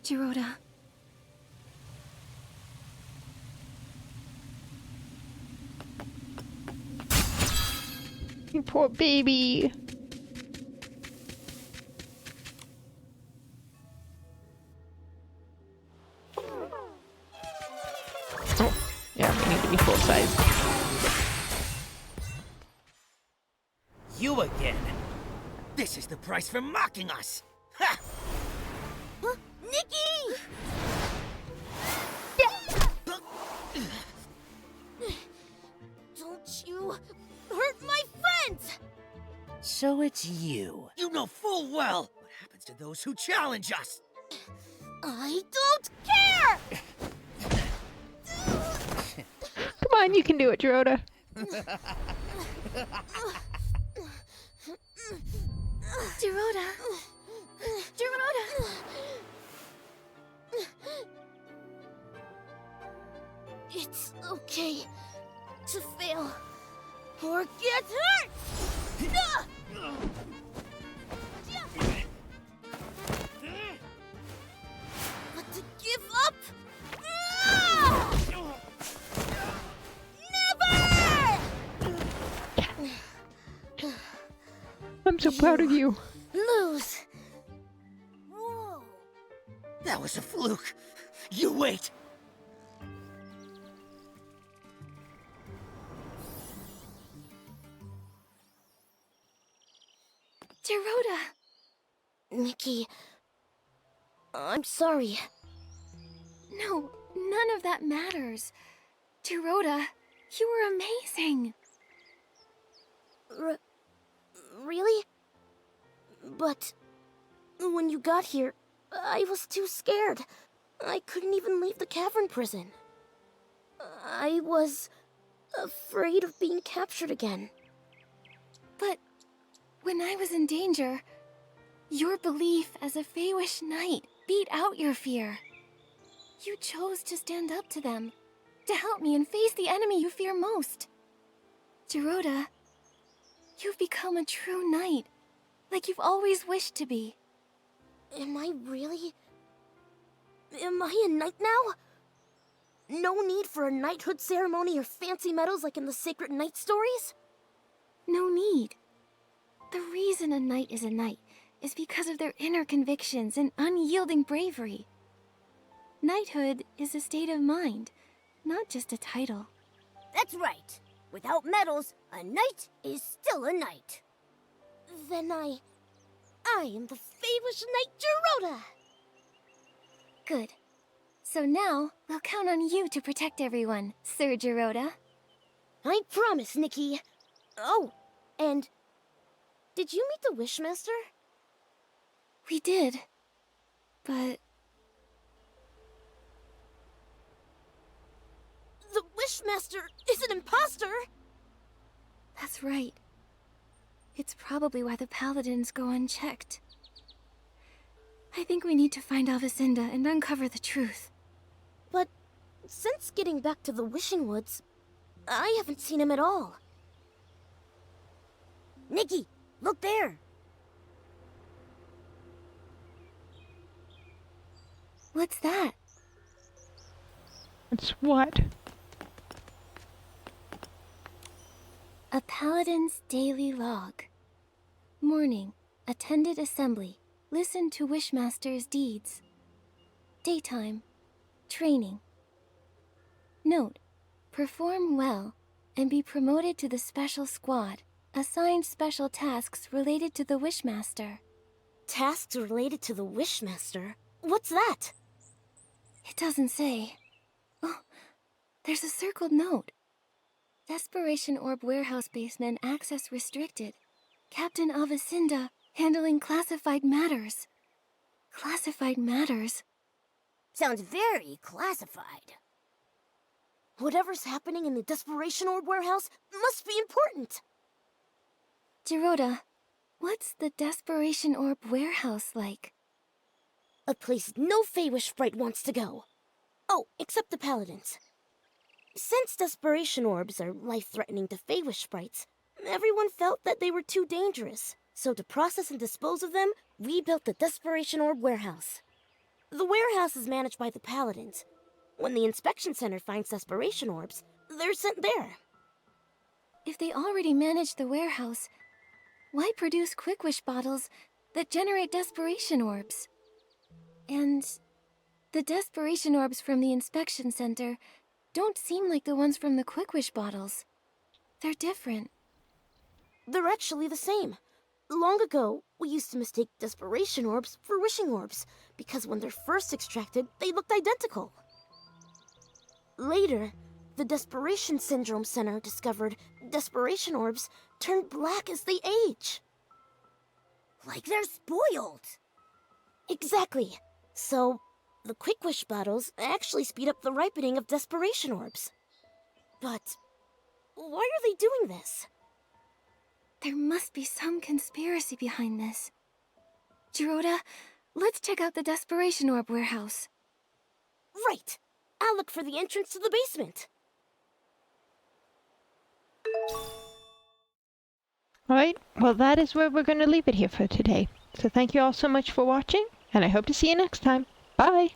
Giroda. You poor baby. Oh, yeah, we need to be full size. You again? This is the price for mocking us! Ha! Huh? Nikki! Don't you hurt my friends! So it's you. You know full well what happens to those who challenge us. I don't care! Come on, you can do it, Giroda. Giroda. Giroda. It's okay to fail or get hurt! But to give up? Never! I'm so proud of you. Lose. Whoa! That was a fluke. You wait. Giroda. Nikki, I'm sorry. No, none of that matters. Giroda, you were amazing. Really? But when you got here, I was too scared. I couldn't even leave the cavern prison. I was afraid of being captured again. But when I was in danger, your belief as a Faewish knight beat out your fear. You chose to stand up to them, to help me and face the enemy you fear most. Giroda, you've become a true knight, like you've always wished to be. Am I really? Am I a knight now? No need for a knighthood ceremony or fancy medals like in the sacred knight stories? No need. The reason a knight is a knight is because of their inner convictions and unyielding bravery. Knighthood is a state of mind, not just a title. That's right. Without medals, a knight is still a knight. Then I am the Faewish Knight Giroda! Good. So now, we'll count on you to protect everyone, Sir Giroda. I promise, Nikki. Oh, and did you meet the Wishmaster? We did. But the Wishmaster is an imposter! that's right. It's probably why the Paladins go unchecked. I think we need to find Avacinda and uncover the truth. But since getting back to the Wishing Woods, I haven't seen him at all. Nikki, look there. What's that? It's what? A Paladin's daily log. Morning, attended assembly. Listened to Wishmaster's deeds. Daytime, training. Note, perform well and be promoted to the special squad. Assigned special tasks related to the Wishmaster. Tasks related to the Wishmaster? What's that? It doesn't say. Oh, there's a circled note. Desperation Orb Warehouse Basement access restricted. Captain Avacinda handling classified matters. Classified matters? Sounds very classified. Whatever's happening in the Desperation Orb Warehouse must be important. Giroda, what's the Desperation Orb Warehouse like? A place no Faewish sprite wants to go. Oh, except the Paladins. Since Desperation Orbs are life-threatening to Faewish sprites, everyone felt that they were too dangerous. So to process and dispose of them, we built the Desperation Orb Warehouse. The warehouse is managed by the Paladins. When the inspection center finds desperation orbs, they're sent there. If they already manage the warehouse, why produce Quick Wish bottles that generate desperation orbs? And the desperation orbs from the inspection center don't seem like the ones from the Quick Wish bottles. They're different. They're actually the same. Long ago, we used to mistake desperation orbs for wishing orbs, because when they're first extracted, they looked identical. Later, the Desperation Syndrome Center discovered desperation orbs turn black as they age. Like they're spoiled. Exactly. So, the Quick Wish bottles actually speed up the ripening of desperation orbs. But why are they doing this? There must be some conspiracy behind this. Giroda, let's check out the desperation orb warehouse. Right. I'll look for the entrance to the basement. Alright, well that is where we're going to leave it here for today. So thank you all so much for watching, and I hope to see you next time. Bye!